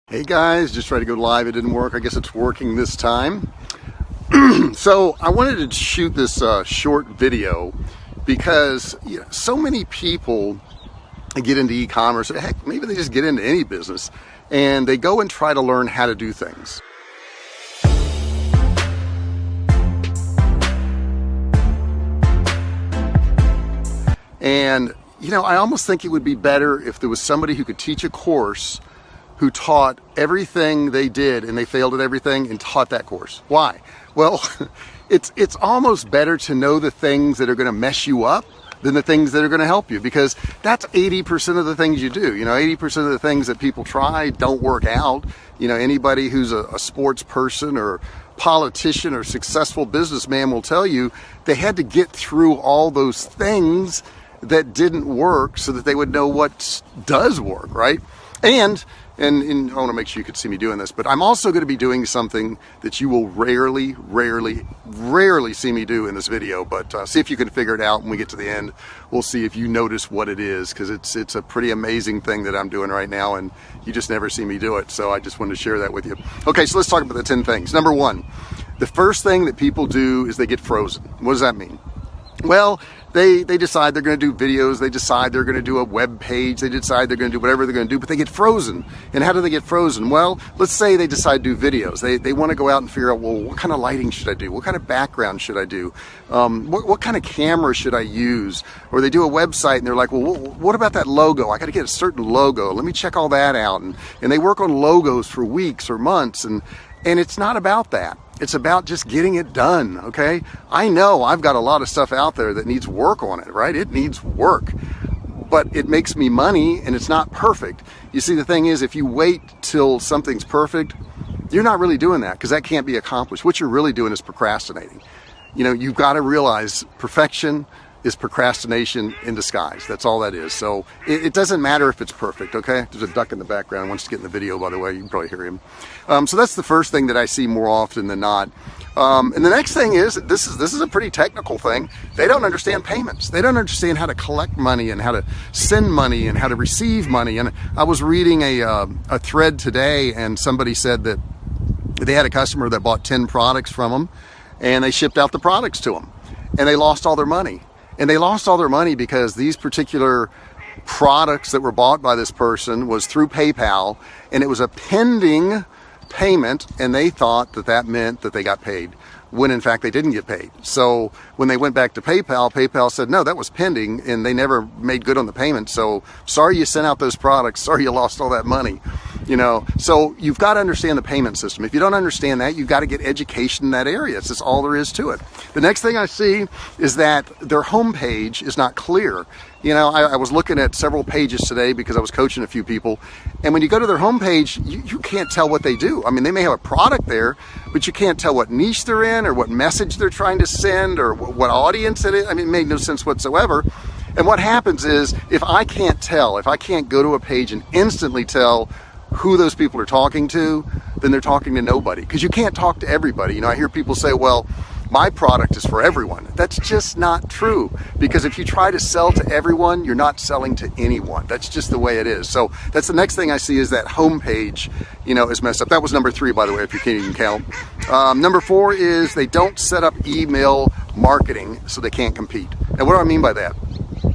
Hey guys, just tried to go live. It didn't work. I guess it's working this time. So I wanted to shoot this short video because so many people get into e-commerce. Heck, maybe they just get into any business and they go and try to learn how to do things. And I almost think it would be better if there was somebody who could teach a course who taught everything they did and they failed at everything and taught that course. Why? Well, it's almost better to know the things that are going to mess you up than the things that are going to help you, because that's 80% of the things you do. 80% of the things that people try don't work out. Anybody who's a sports person or politician or successful businessman will tell you they had to get through all those things that didn't work so that they would know what does work, right? And I want to make sure you could see me doing this, but I'm also going to be doing something that you will rarely see me do in this video. But see if you can figure it out when we get to the end. We'll see if you notice what it is, because it's a pretty amazing thing that I'm doing right now, and you just never see me do it. So I just wanted to share that with you. Okay, so let's talk about the 10 things. Number one, the first thing that people do is they get frozen. What does that mean? Well, they decide they're going to do videos, they decide they're going to do a web page, they decide they're going to do whatever they're going to do, but they get frozen. And how do they get frozen? Well, let's say they decide to do videos. They want to go out and figure out, well, what kind of lighting should I do? What kind of background should I do? What kind of camera should I use? Or they do a website and they're like, well, what about that logo? I got to get a certain logo. Let me check all that out. And they work on logos for weeks or months, and it's not about that. It's about just getting it done, okay? I know I've got a lot of stuff out there that needs work on it, right? It needs work, but it makes me money and it's not perfect. You see, the thing is, if you wait till something's perfect, you're not really doing that, because that can't be accomplished. What you're really doing is procrastinating. You've got to realize perfection is procrastination in disguise. That's all that is. So it doesn't matter if it's perfect, okay? There's a duck in the background. He wants to get in the video, by the way. You can probably hear him. So that's the first thing that I see more often than not. And the next thing is, this is a pretty technical thing. They don't understand payments. They don't understand how to collect money and how to send money and how to receive money. And I was reading a thread today, and somebody said that they had a customer that bought 10 products from them, and they shipped out the products to them, and they lost all their money. And they lost all their money because these particular products that were bought by this person was through PayPal, and it was a pending payment, and they thought that meant that they got paid, when in fact they didn't get paid. So when they went back to PayPal said, no, that was pending, and they never made good on the payment. So sorry you sent out those products, sorry you lost all that money. So you've got to understand the payment system. If you don't understand that, you've got to get education in that area. It's just all there is to it. The next thing I see is that their homepage is not clear. I was looking at several pages today because I was coaching a few people, and when you go to their homepage, you can't tell what they do. I mean, they may have a product there, but you can't tell what niche they're in or what message they're trying to send or what audience it is. I mean, it made no sense whatsoever. And what happens is, if I can't go to a page and instantly tell who those people are talking to, then they're talking to nobody, because you can't talk to everybody. I hear people say, well, my product is for everyone. That's just not true, because if you try to sell to everyone, you're not selling to anyone. That's just the way it is. So that's the next thing I see, is that homepage, is messed up. That was number 3, by the way, if you can't even count. Number 4 is they don't set up email marketing, so they can't compete. Now, what do I mean by that?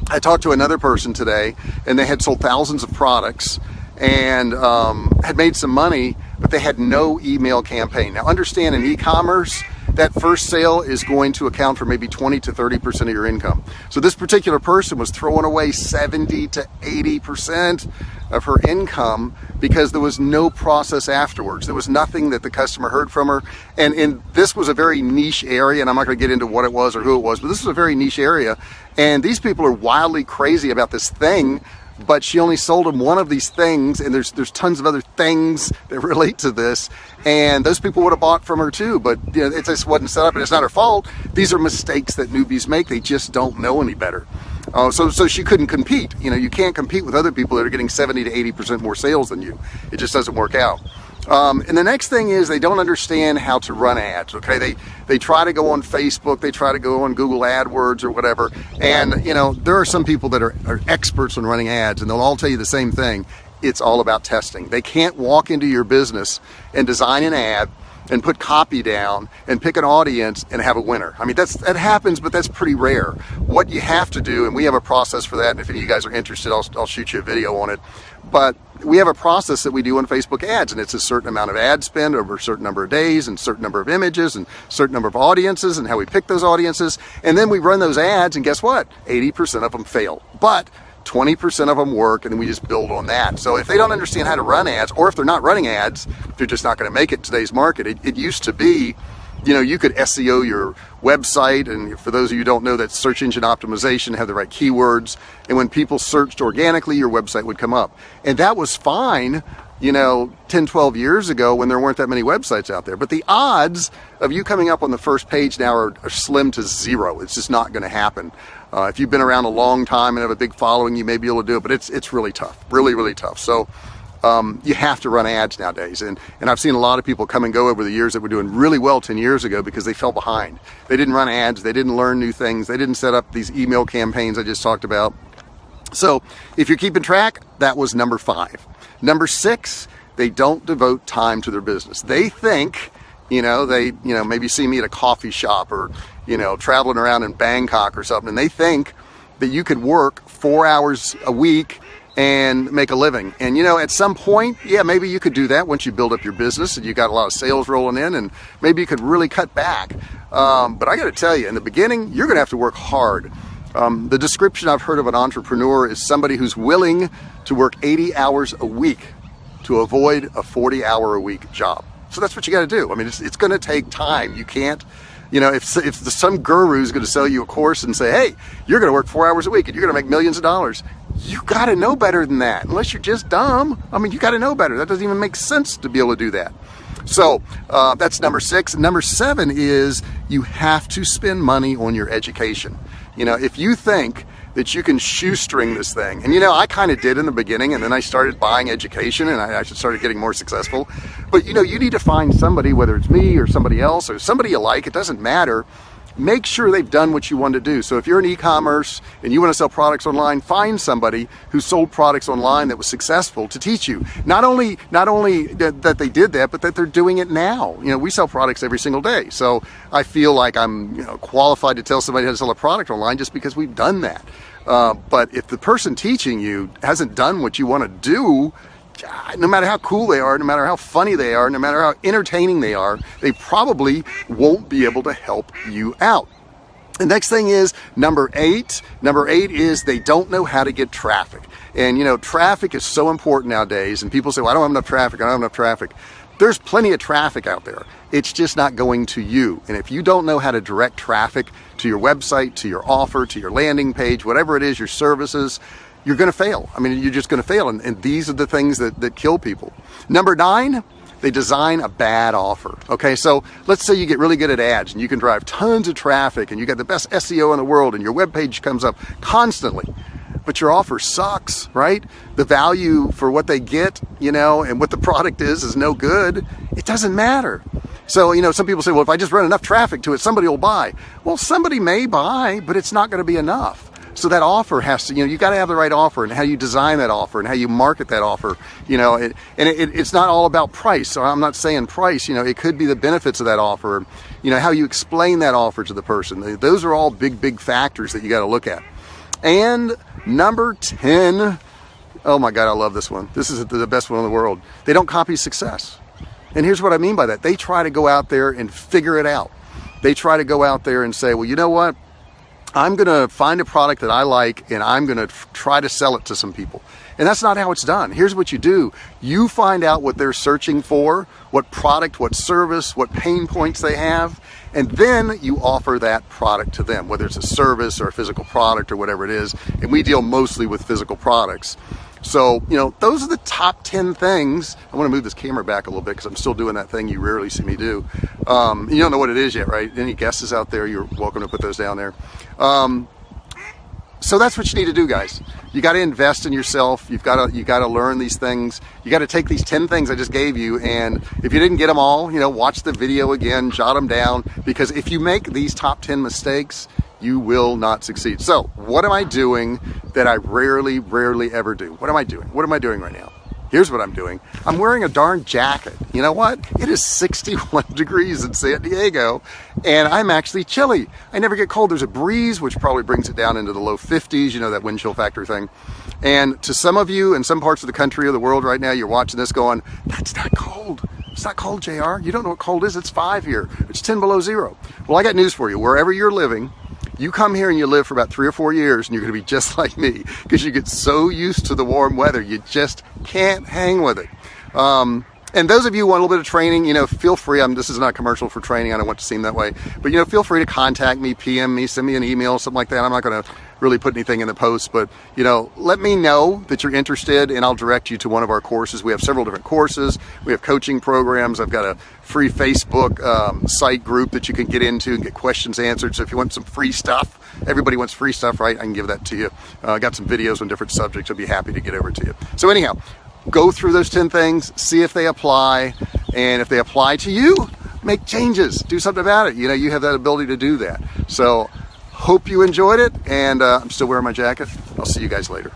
I talked to another person today, and they had sold thousands of products and had made some money, but they had no email campaign. Now, understand, in e-commerce, that first sale is going to account for maybe 20 to 30% of your income. So this particular person was throwing away 70 to 80% of her income because there was no process afterwards. There was nothing that the customer heard from her. And this was a very niche area, and I'm not going to get into what it was or who it was, but this was a very niche area. And these people are wildly crazy about this thing, but she only sold them one of these things, and there's tons of other things that relate to this, and those people would have bought from her too, but it just wasn't set up, and it's not her fault. These are mistakes that newbies make. They just don't know any better. So she couldn't compete. You can't compete with other people that are getting 70 to 80% more sales than you. It just doesn't work out. And the next thing is they don't understand how to run ads, okay? They try to go on Facebook, they try to go on Google AdWords or whatever, and, you know, there are some people that are experts on running ads, and they'll all tell you the same thing. it's all about testing. They can't walk into your business and design an ad and put copy down and pick an audience and have a winner. I mean, that happens, but that's pretty rare. What you have to do, and we have a process for that, and if any of you guys are interested, I'll shoot you a video on it. But we have a process that we do on Facebook ads, and it's a certain amount of ad spend over a certain number of days and certain number of images and certain number of audiences and how we pick those audiences. And then we run those ads, and guess what? 80% of them fail. But 20% of them work, and then we just build on that. So if they don't understand how to run ads, or if they're not running ads, they're just not going to make it in today's market. It used to be, you could SEO your website, and for those of you who don't know, that search engine optimization, have the right keywords, and when people searched organically, your website would come up. And that was fine, 10, 12 years ago when there weren't that many websites out there. But the odds of you coming up on the first page now are slim to zero. It's just not going to happen. If you've been around a long time and have a big following, you may be able to do it, but it's really tough, really, really tough. So you have to run ads nowadays. And I've seen a lot of people come and go over the years that were doing really well 10 years ago because they fell behind. They didn't run ads. They didn't learn new things. They didn't set up these email campaigns I just talked about. So if you're keeping track, that was number 5. Number 6, they don't devote time to their business. They think, they maybe see me at a coffee shop or, traveling around in Bangkok or something, and they think that you could work 4 hours a week and make a living. And at some point, yeah, maybe you could do that once you build up your business and you got a lot of sales rolling in, and maybe you could really cut back. But I got to tell you, in the beginning, you're going to have to work hard. The description I've heard of an entrepreneur is somebody who's willing to work 80 hours a week to avoid a 40-hour-a-week job. So that's what you got to do. I mean, it's going to take time. You can't, if some guru is going to sell you a course and say, hey, you're going to work 4 hours a week and you're going to make millions of dollars, you got to know better than that. Unless you're just dumb. I mean, you got to know better. That doesn't even make sense to be able to do that. So that's number 6. Number 7 is you have to spend money on your education. If you think that you can shoestring this thing, and I kind of did in the beginning, and then I started buying education and I started getting more successful. But you need to find somebody, whether it's me or somebody else or somebody you like, it doesn't matter. Make sure they've done what you want to do. So if you're in e-commerce and you want to sell products online, find somebody who sold products online that was successful to teach you. Not only that they did that, but that they're doing it now. We sell products every single day. So I feel like I'm qualified to tell somebody how to sell a product online just because we've done that. But if the person teaching you hasn't done what you want to do, no matter how cool they are, no matter how funny they are, no matter how entertaining they are, they probably won't be able to help you out. The next thing is number 8. Number 8 is they don't know how to get traffic. And traffic is so important nowadays. And people say, well, I don't have enough traffic. I don't have enough traffic. There's plenty of traffic out there. It's just not going to you. And if you don't know how to direct traffic to your website, to your offer, to your landing page, whatever it is, your services, you're going to fail. I mean, you're just going to fail. And these are the things that kill people. Number 9, they design a bad offer. Okay, so let's say you get really good at ads and you can drive tons of traffic and you got the best SEO in the world and your web page comes up constantly, but your offer sucks, right? The value for what they get, and what the product is no good. It doesn't matter. So, some people say, well, if I just run enough traffic to it, somebody will buy. Well, somebody may buy, but it's not going to be enough. So that offer has to, you got to have the right offer, and how you design that offer and how you market that offer, it's not all about price. So I'm not saying price, it could be the benefits of that offer, how you explain that offer to the person. Those are all big, big factors that you got to look at. And number 10, oh my God, I love this one. This is the best one in the world. They don't copy success. And here's what I mean by that. They try to go out there and figure it out. They try to go out there and say, well, you know what? I'm going to find a product that I like and I'm going to try to sell it to some people. And that's not how it's done. Here's what you do. You find out what they're searching for, what product, what service, what pain points they have, and then you offer that product to them, whether it's a service or a physical product or whatever it is. And we deal mostly with physical products. So, those are the top 10 things. I want to move this camera back a little bit because I'm still doing that thing you rarely see me do. You don't know what it is yet, right? Any guesses out there, you're welcome to put those down there. So that's what you need to do, guys. You got to invest in yourself. You got to learn these things. You got to take these 10 things I just gave you, and if you didn't get them all, watch the video again, jot them down, because if you make these top 10 mistakes, you will not succeed. So what am I doing that I rarely ever do? What am I doing? What am I doing right now? Here's what I'm doing. I'm wearing a darn jacket. You know what? It is 61 degrees in San Diego, and I'm actually chilly. I never get cold. There's a breeze, which probably brings it down into the low 50s, you know, that wind chill factor thing. And to some of you in some parts of the country or the world right now, you're watching this going, that's not cold. It's not cold, JR. You don't know what cold is. It's 5 here. It's 10 below zero. Well, I got news for you. Wherever you're living, you come here and you live for about 3 or 4 years, and you're going to be just like me, because you get so used to the warm weather, you just can't hang with it. And those of you who want a little bit of training, you know, feel free. This is not a commercial for training. I don't want to seem that way. But, you know, feel free to contact me, PM me, send me an email, something like that. I'm not going to really put anything in the post, but, you know, let me know that you're interested, and I'll direct you to one of our courses. We have several different courses. We have coaching programs. I've got a free Facebook site group that you can get into and get questions answered. So if you want some free stuff, everybody wants free stuff, right? I can give that to you. I got some videos on different subjects. I'll be happy to get over to you. So anyhow, go through those 10 things, see if they apply, and if they apply to you, make changes, do something about it. You know, you have that ability to do that. So hope you enjoyed it, and I'm still wearing my jacket. I'll see you guys later.